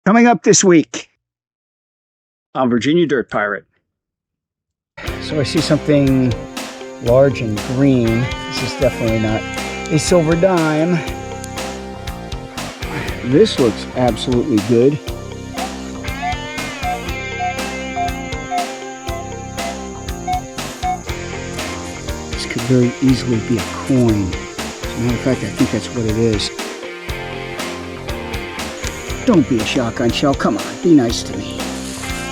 Coming up this week on Virginia Dirt Pirate. So I see something large and green. This is definitely not a silver dime. This looks absolutely good. This could very easily be a coin. As a matter of fact, I think that's what it is. Don't be a shotgun shell. Come on, be nice to me.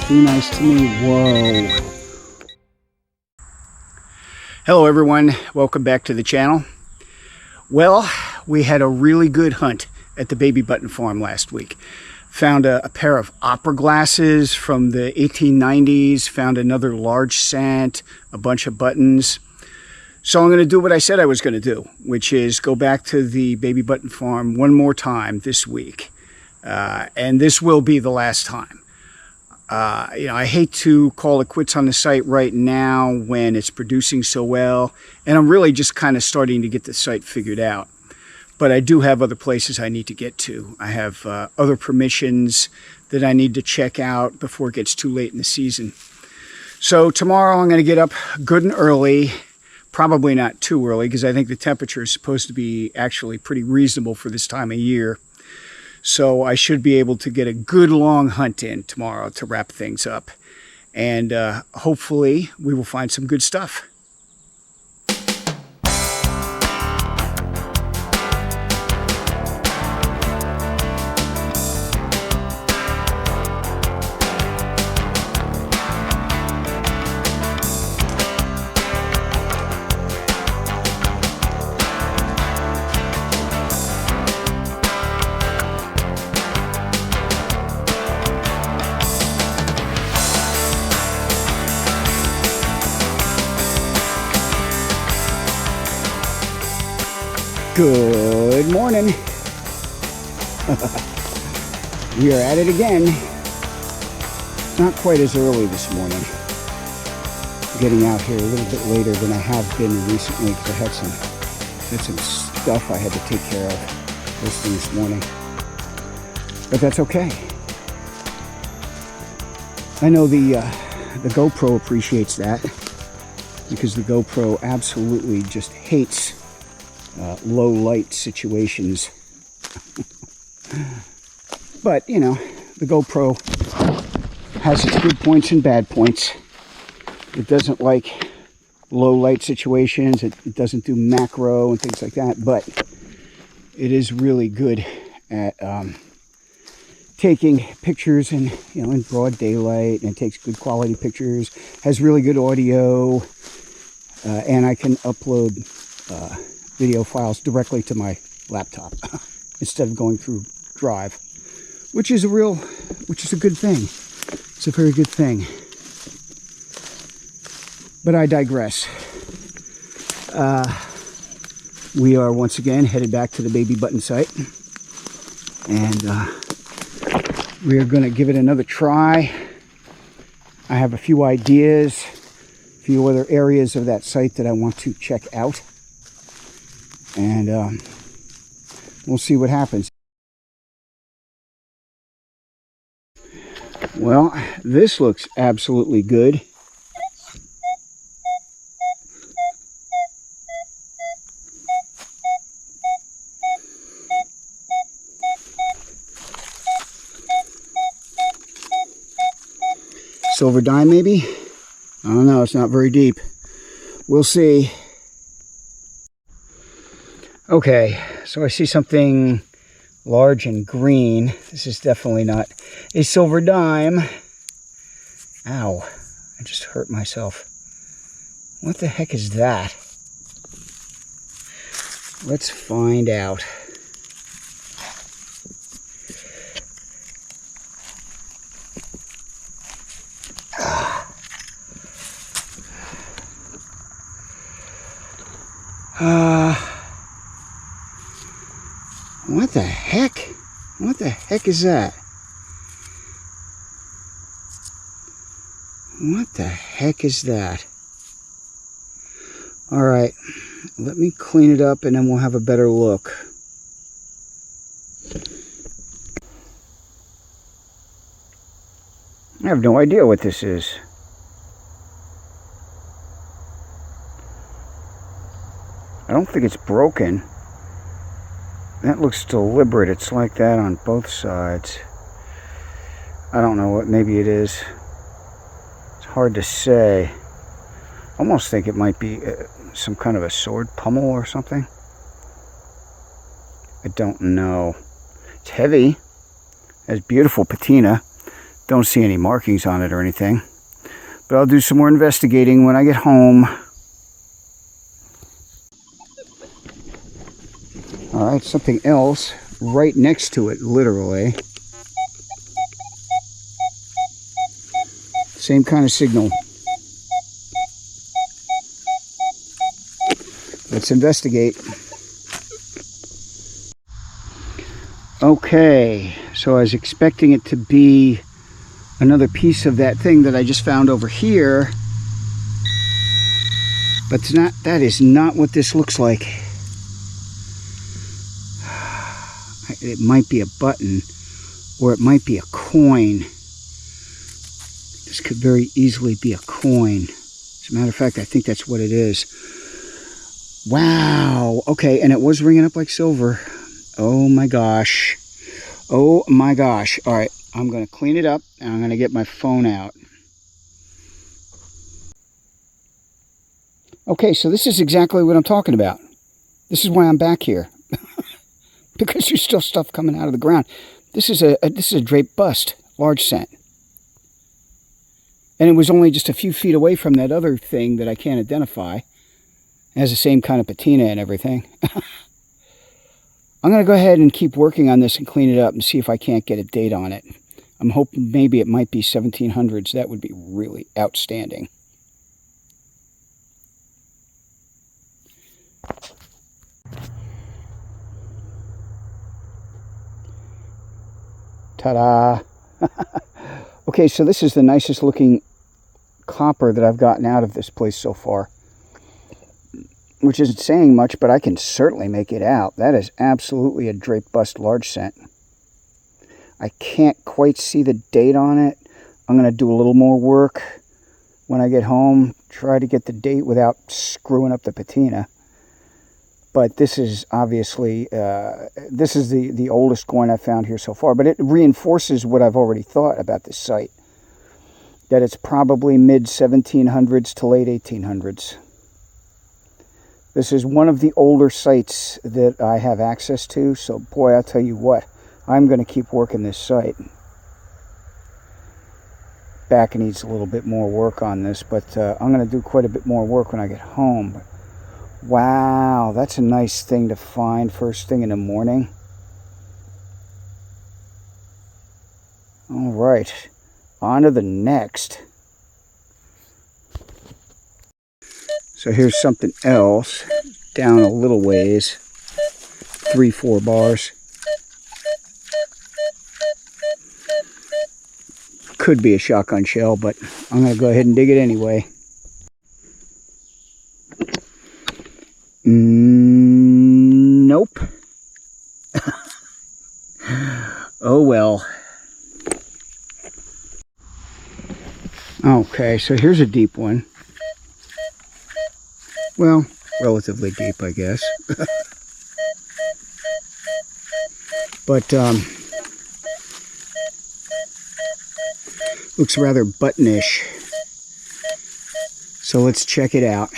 Be nice to me. Whoa. Hello everyone, welcome back to the channel. Well, we had a really good hunt at the Baby Button Farm last week. Found a pair of opera glasses from the 1890s, found another largecent, a bunch of buttons. So I'm going to do what I said I was going to do, which is go back to the Baby Button Farm one more time this week. And this will be the last time. I hate to call it quits on the site right now when it's producing so well, and I'm really just kind of starting to get the site figured out. But I do have other places I need to get to. I have other permissions that I need to check out before it gets too late in the season. So tomorrow I'm going to get up good and early, probably not too early because I think the temperature is supposed to be actually pretty reasonable for this time of year. So I should be able to get a good long hunt in tomorrow to wrap things up. And hopefully we will find some good stuff. Good morning. We are at it again. Not quite as early this morning. Getting out here a little bit later than I have been recently because I had some stuff I had to take care of first thing this morning. But that's okay. I know the GoPro appreciates that because the GoPro absolutely just hates low light situations. But you know, the GoPro has its good points and bad points. It doesn't like low light situations. It doesn't do macro and things like that, but it is really good at taking pictures in broad daylight, and it takes good quality pictures, has really good audio, and I can upload video files directly to my laptop instead of going through Drive, which is a good thing. It's a very good thing. But I digress. We are once again headed back to the Baby Button site, and we are going to give it another try. I have a few ideas, a few other areas of that site that I want to check out. And we'll see what happens. Well, this looks absolutely good. Silver dime, maybe? I don't know, it's not very deep. We'll see. Okay, so I see something large and green. This is definitely not a silver dime. Ow, I just hurt myself. What the heck is that? Let's find out. What the heck? What the heck is that? What the heck is that? All right, let me clean it up and then we'll have a better look. I have no idea what this is. I don't think it's broken. That looks deliberate. It's like that on both sides. I don't know what, maybe it is. It's hard to say. I almost think it might be some kind of a sword pummel or something. I don't know. It's heavy. Has beautiful patina. Don't see any markings on it or anything. But I'll do some more investigating when I get home. All right, something else right next to it, literally. Same kind of signal. Let's investigate. Okay, so I was expecting it to be another piece of that thing that I just found over here, but it's not. That is not what this looks like. It might be a button, or it might be a coin. This could very easily be a coin. As a matter of fact, I think that's what it is. Wow. Okay, and it was ringing up like silver. Oh my gosh. Oh my gosh. All right, I'm going to clean it up, and I'm going to get my phone out. Okay, so this is exactly what I'm talking about. This is why I'm back here. Because there's still stuff coming out of the ground. This is a draped bust, largecent. And it was only just a few feet away from that other thing that I can't identify. It has the same kind of patina and everything. I'm going to go ahead and keep working on this and clean it up and see if I can't get a date on it. I'm hoping maybe it might be 1700s. That would be really outstanding. Ta-da! Okay, so this is the nicest looking copper that I've gotten out of this place so far. Which isn't saying much, but I can certainly make it out. That is absolutely a drape bust largecent. I can't quite see the date on it. I'm going to do a little more work when I get home. Try to get the date without screwing up the patina. But this is obviously, this is the oldest coin I've found here so far. But it reinforces what I've already thought about this site. That it's probably mid-1700s to late 1800s. This is one of the older sites that I have access to. So, boy, I'll tell you what. I'm going to keep working this site. Back needs a little bit more work on this. But I'm going to do quite a bit more work when I get home. But, wow, that's a nice thing to find first thing in the morning. All right, on to the next. So here's something else down a little ways, 3-4 bars. Could be a shotgun shell, but I'm going to go ahead and dig it anyway. Nope. Oh well. Okay, so here's a deep one. Well, relatively deep, I guess. But looks rather buttonish. So let's check it out.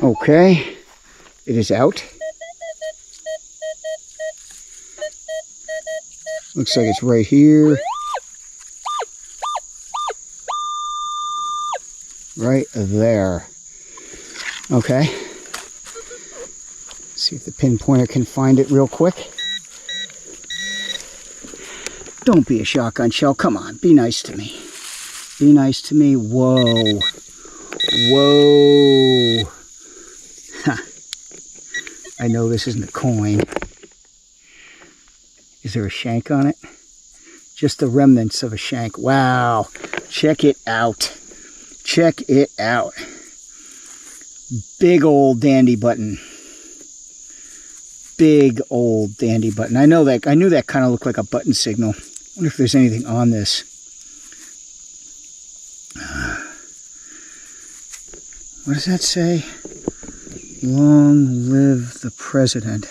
Okay, it is out. Looks like it's right here. Right there. Okay. See if the pinpointer can find it real quick. Don't be a shotgun shell. Come on, be nice to me. Be nice to me. Whoa. Whoa. I know this isn't a coin. Is there a shank on it? Just the remnants of a shank. Wow. Check it out. Check it out. Big old dandy button. big old dandy button. I knew that kind of looked like a button signal. I wonder if there's anything on this. What does that say? Long live the president.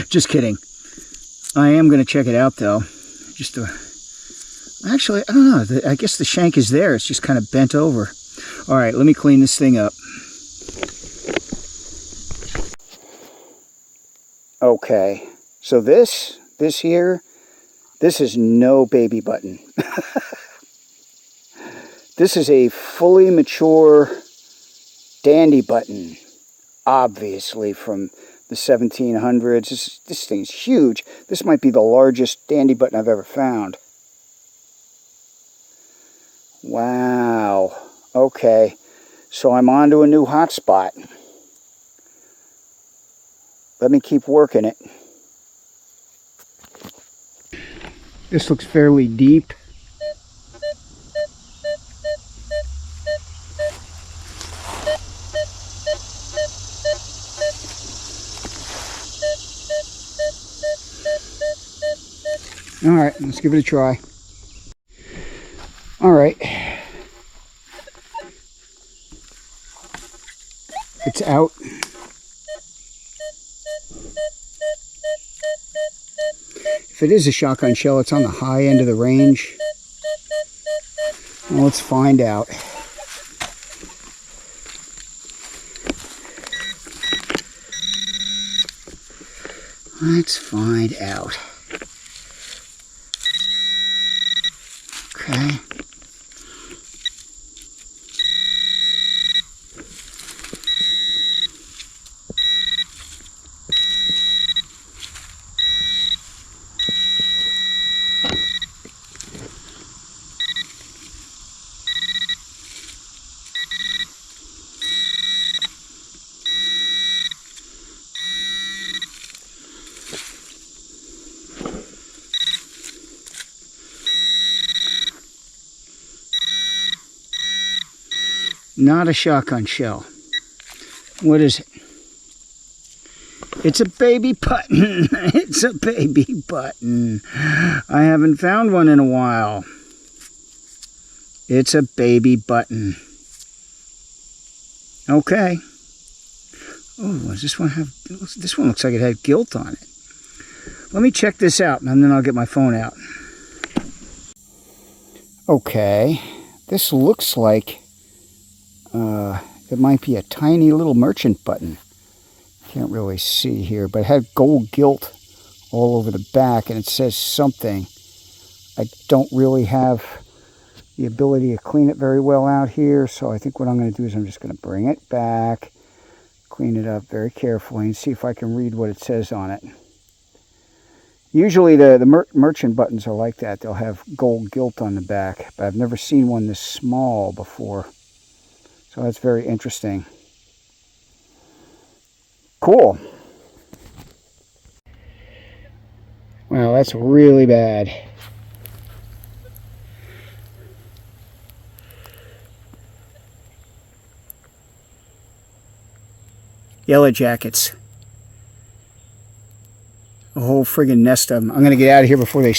Just kidding. I am going to check it out though. Actually, I don't know. I guess the shank is there. It's just kind of bent over. All right, let me clean this thing up. Okay, so this here, this is no baby button. This is a fully mature dandy button, obviously from the 1700s. This thing's huge. This might be the largest dandy button I've ever found. Wow. Okay, so I'm on to a new hotspot. Let me keep working it. This looks fairly deep. All right, let's give it a try. All right. It's out. If it is a shotgun shell, it's on the high end of the range. Well, let's find out. Let's find out. Okay. Not a shotgun shell. What is it? It's a baby button. It's a baby button. I haven't found one in a while. It's a baby button. Okay. Oh, does this one have... This one looks like it had gilt on it. Let me check this out, and then I'll get my phone out. Okay. This looks like... it might be a tiny little merchant button. Can't really see here, but it had gold gilt all over the back, and it says something. I don't really have the ability to clean it very well out here, so I think what I'm going to do is I'm just going to bring it back, clean it up very carefully, and see if I can read what it says on it. Usually the merchant buttons are like that. They'll have gold gilt on the back, but I've never seen one this small before. So that's very interesting. Cool. Wow, that's really bad. Yellow jackets. A whole friggin' nest of them. I'm going to get out of here before they...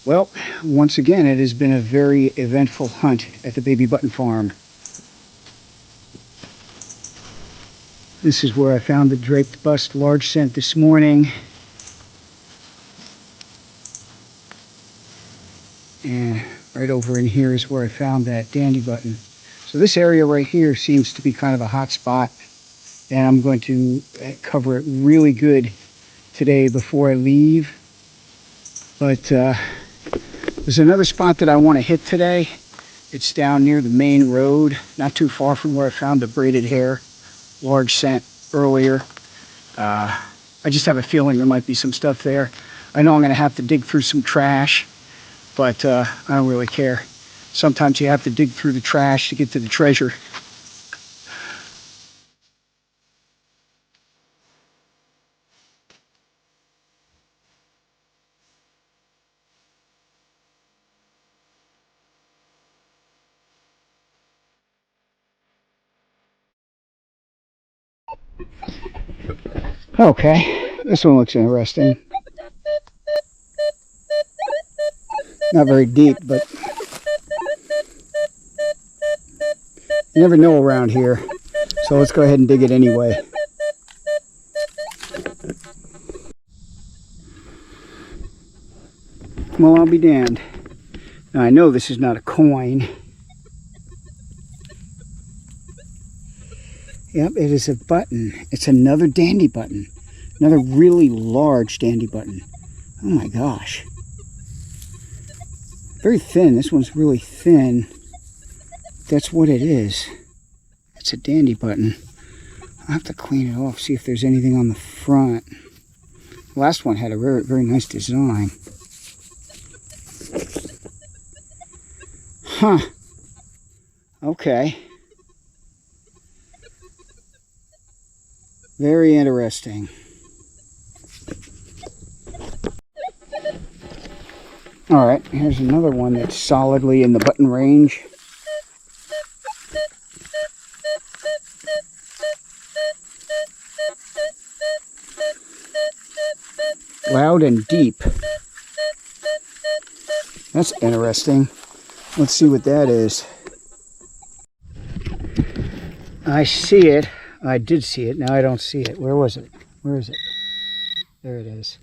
Well, once again, it has been a very eventful hunt at the Baby Button Farm. This is where I found the draped bust largecent this morning. And right over in here is where I found that dandy button. So this area right here seems to be kind of a hot spot. And I'm going to cover it really good today before I leave. But there's another spot that I want to hit today. It's down near the main road, not too far from where I found the braided hair largecent earlier. I just have a feeling there might be some stuff there. I know I'm going to have to dig through some trash, but I don't really care. Sometimes you have to dig through the trash to get to the treasure. Okay, this one looks interesting. Not very deep, but you never know around here. So let's go ahead and dig it anyway. Well, I'll be damned. Now I know this is not a coin. Yep, it is a button. It's another dandy button. Another really large dandy button. Oh my gosh. Very thin. This one's really thin. That's what it is. It's a dandy button. I'll have to clean it off, see if there's anything on the front. The last one had a very, very nice design. Huh. Okay. Very interesting. Alright, here's another one that's solidly in the button range. Loud and deep. That's interesting. Let's see what that is. I see it. I did see it. Now I don't see it. Where was it? Where is it? There it is.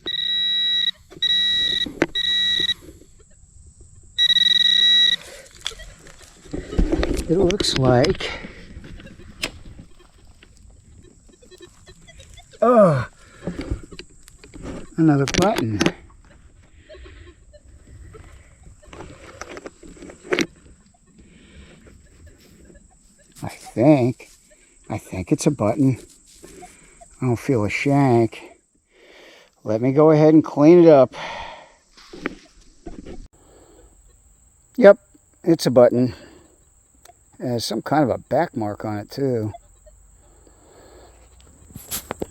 It looks like... Oh! Another button. I think it's a button. I don't feel a shank. Let me go ahead and clean it up. Yep, it's a button. It has some kind of a back mark on it too.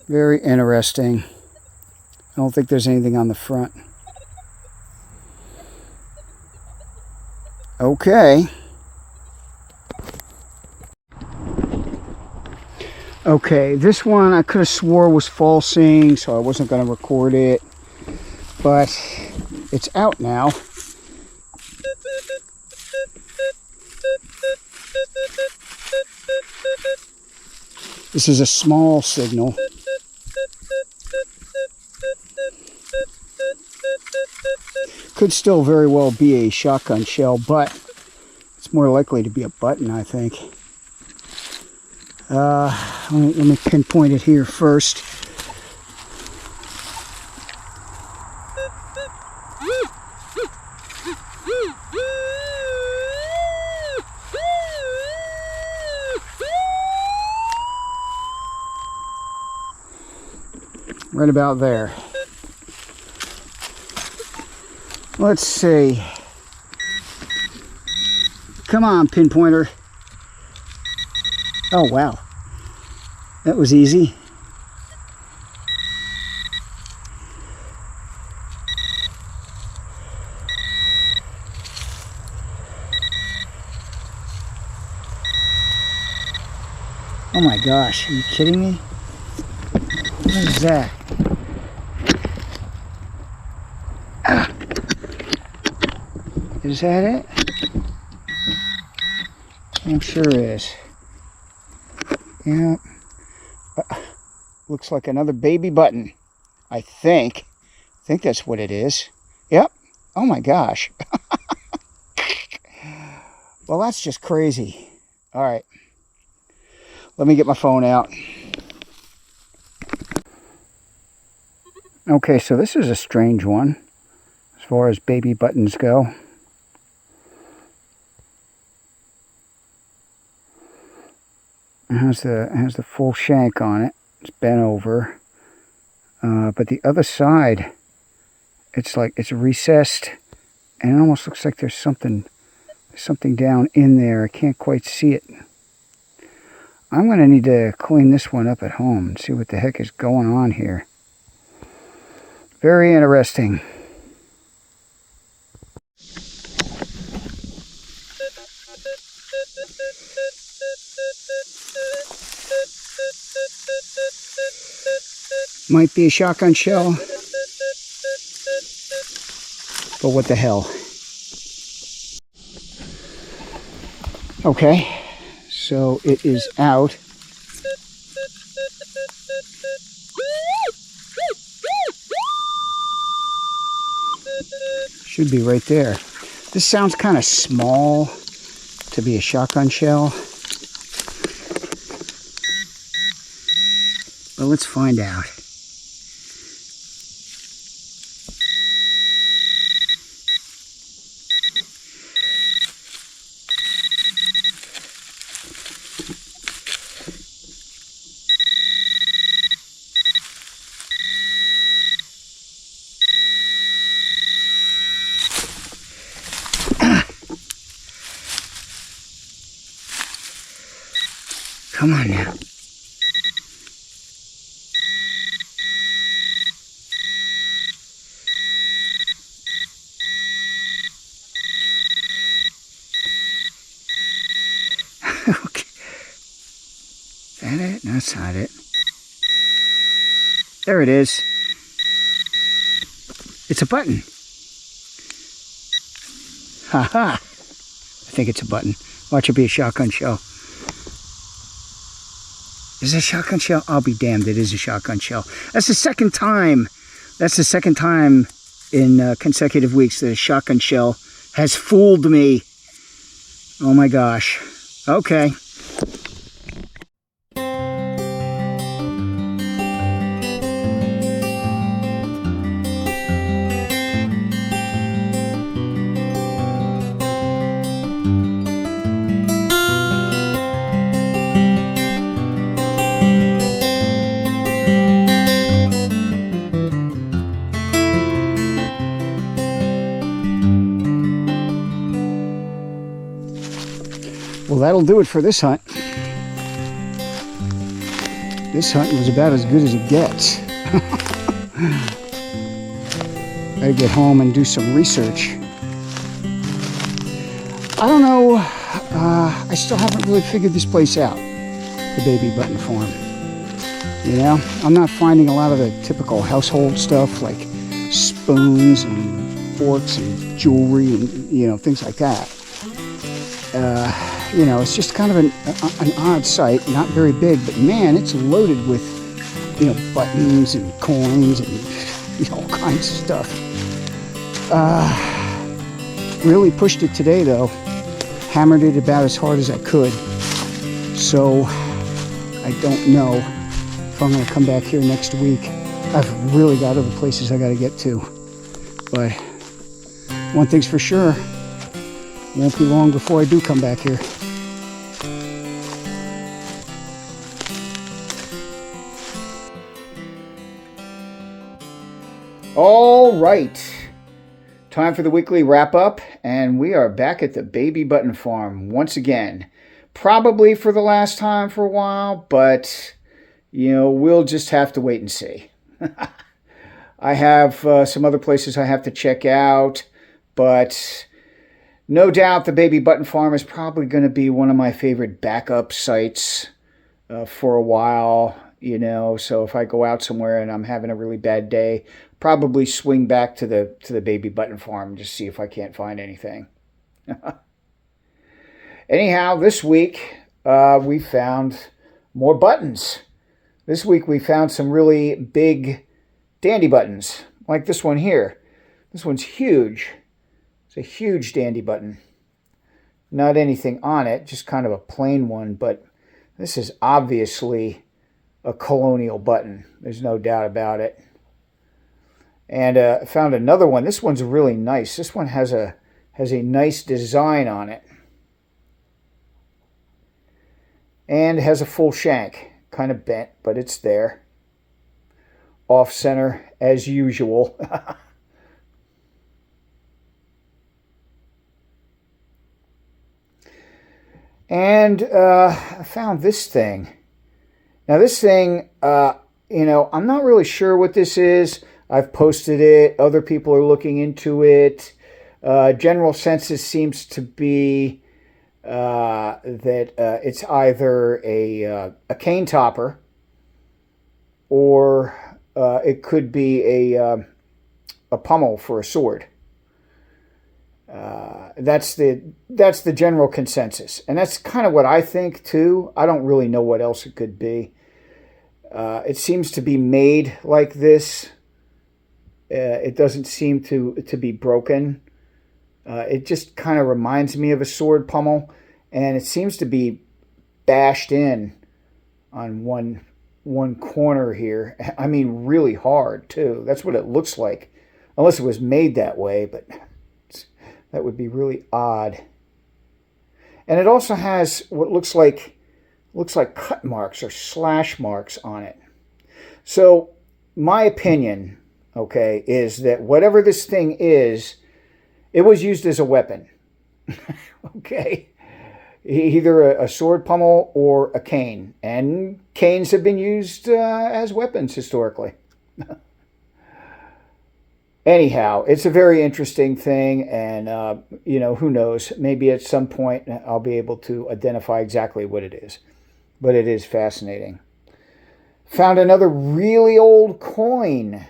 Very interesting. I don't think there's anything on the front. Okay. Okay, this one I could have swore was falsing, so I wasn't going to record it. But it's out now. This is a small signal. Could still very well be a shotgun shell, but it's more likely to be a button, I think. Let me pinpoint it here first. Right about there. Let's see. Come on, pinpointer. Oh, wow. That was easy. Oh my gosh, are you kidding me? What is that? Ah. Is that it? I'm sure it is. Yeah. Looks like another baby button. I think that's what it is. Yep. Oh my gosh. Well, that's just crazy. All right. Let me get my phone out. Okay, so this is a strange one as far as baby buttons go. It has the full shank on it. It's bent over. But the other side, it's like it's recessed, and it almost looks like there's something down in there. I can't quite see it. I'm going to need to clean this one up at home and see what the heck is going on here. Very interesting. Might be a shotgun shell, but what the hell. Okay, so it is out. Should be right there. This sounds kind of small to be a shotgun shell, but let's find out. Come on now. Okay. Is that it? No, that's not it. There it is. It's a button. Haha. I think it's a button. Watch it be a shotgun shell. Is it a shotgun shell? I'll be damned, it is a shotgun shell. That's the second time. That's the second time in consecutive weeks that a shotgun shell has fooled me. Oh my gosh. Okay. Well, that'll do it for this hunt. This hunt was about as good as it gets. Gotta get home and do some research. I don't know. I still haven't really figured this place out. The Baby Button Farm. You know, I'm not finding a lot of the typical household stuff like spoons and forks and jewelry and, you know, things like that. You know, it's just kind of an odd site, not very big, but man, it's loaded with, you know, buttons and coins and, you know, all kinds of stuff. Really pushed it today, though. Hammered it about as hard as I could. So, I don't know if I'm going to come back here next week. I've really got other places I got to get to. But one thing's for sure, it won't be long before I do come back here. All right, time for the weekly wrap up, and we are back at the Baby Button Farm once again. Probably for the last time for a while, but you know, we'll just have to wait and see. I have some other places I have to check out, but no doubt the Baby Button Farm is probably going to be one of my favorite backup sites for a while. You know, so if I go out somewhere and I'm having a really bad day, probably swing back to the Baby Button Farm and just see if I can't find anything. Anyhow, this week we found more buttons. This week we found some really big dandy buttons, like this one here. This one's huge. It's a huge dandy button. Not anything on it, just kind of a plain one, but this is obviously a colonial button. There's no doubt about it. And I found another one. This one's really nice. This one has a nice design on it. And has a full shank. Kind of bent, but it's there. Off center as usual. And I found this thing. Now this thing, you know, I'm not really sure what this is. I've posted it. Other people are looking into it. General census seems to be that it's either a cane topper or it could be a pommel for a sword. That's the general consensus, and that's kind of what I think too. I don't really know what else it could be. It seems to be made like this. It doesn't seem to be broken. It just kind of reminds me of a sword pommel, and it seems to be bashed in on one corner here. I mean, really hard too. That's what it looks like, unless it was made that way, but that would be really odd. And it also has what looks like cut marks or slash marks on it. So my opinion, okay, is that whatever this thing is, it was used as a weapon. Okay, either a sword pommel or a cane, and canes have been used as weapons historically. Anyhow, it's a very interesting thing, and who knows? Maybe at some point I'll be able to identify exactly what it is, but it is fascinating. Found another really old coin,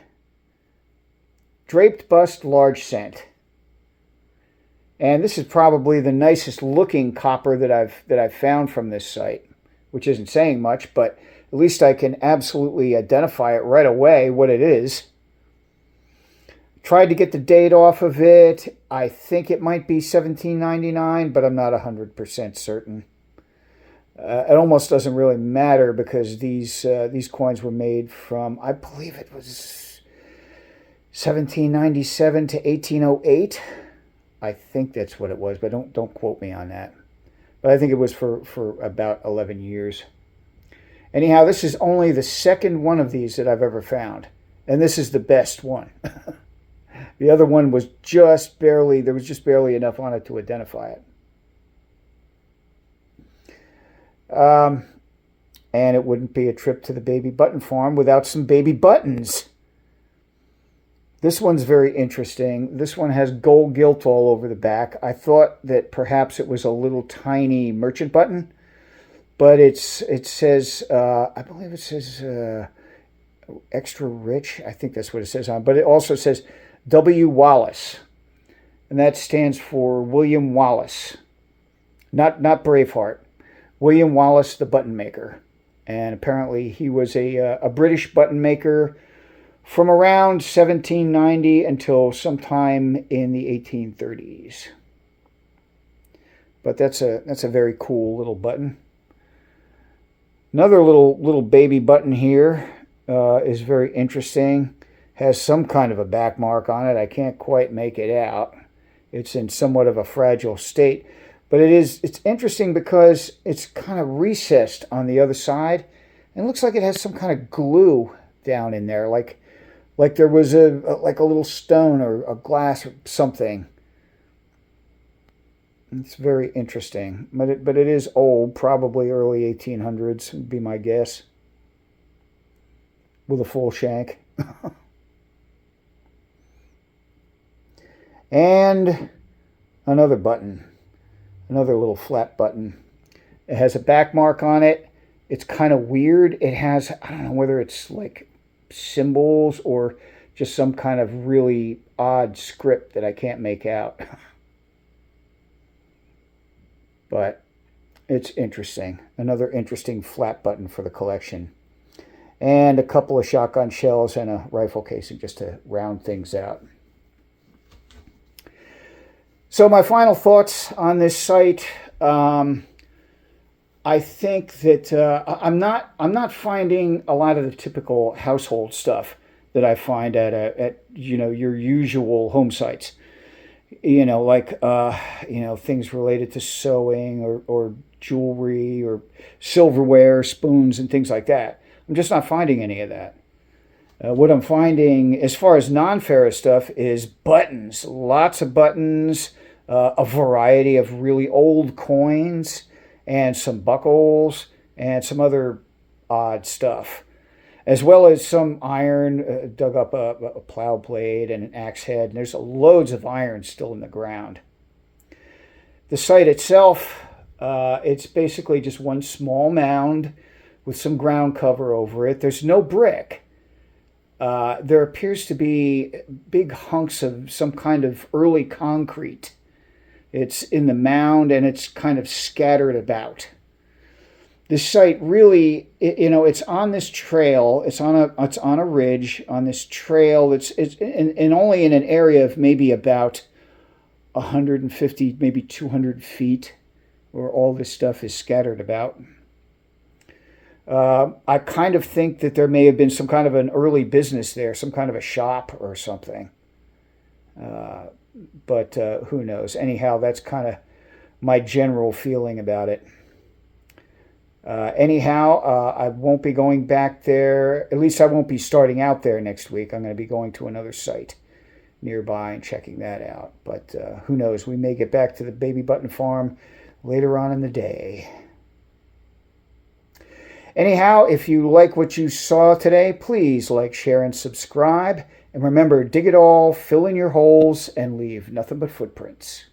draped bust largecent, and this is probably the nicest looking copper that I've found from this site, which isn't saying much, but at least I can absolutely identify it right away what it is. Tried to get the date off of it. I think it might be 1799, but I'm not 100% certain. It almost doesn't really matter because these coins were made from, I believe it was 1797 to 1808. I think that's what it was, but don't quote me on that. But I think it was for about 11 years. Anyhow, this is only the second one of these that I've ever found, and this is the best one. The other one was there was just barely enough on it to identify it. And it wouldn't be a trip to the baby button farm without some baby buttons. This one's very interesting. This one has gold gilt all over the back. I thought that perhaps it was a little tiny merchant button, but it says, I believe it says extra rich. I think that's what it says on, but it also says W. Wallace, and that stands for William Wallace, not Braveheart. William Wallace, the button maker, and apparently he was a British button maker from around 1790 until sometime in the 1830s. But that's a very cool little button. Another little baby button here is very interesting. Has some kind of a back mark on it. I can't quite make it out. It's in somewhat of a fragile state. But it's interesting because it's kind of recessed on the other side. And it looks like it has some kind of glue down in there. Like there was a little stone or a glass or something. It's very interesting. But it is old, probably early 1800s would be my guess. With a full shank. And another button, another little flat button. It has a back mark on it. It's kind of weird. It has, I don't know whether it's like symbols or just some kind of really odd script that I can't make out. But it's interesting. Another interesting flat button for the collection. And a couple of shotgun shells and a rifle casing just to round things out. So my final thoughts on this site, I think that I'm not finding a lot of the typical household stuff that I find at your usual home sites. Like things related to sewing or jewelry or silverware, spoons and things like that. I'm just not finding any of that. What I'm finding as far as non-ferrous stuff is buttons, lots of buttons, a variety of really old coins, and some buckles, and some other odd stuff, as well as some iron, dug up a plow blade and an axe head, and there's loads of iron still in the ground. The site itself, it's basically just one small mound with some ground cover over it. There's no brick. there appears to be big hunks of some kind of early concrete. It's in the mound and it's kind of scattered about. This site really, it's on this trail. It's on a ridge on this trail. And only in an area of maybe about 150, maybe 200 feet, where all this stuff is scattered about. I kind of think that there may have been some kind of an early business there, some kind of a shop or something. But who knows? Anyhow, that's kind of my general feeling about it. I won't be going back there. At least I won't be starting out there next week. I'm going to be going to another site nearby and checking that out. But who knows? We may get back to the baby button farm later on in the day. Anyhow, if you like what you saw today, please like, share, and subscribe. And remember, dig it all, fill in your holes, and leave nothing but footprints.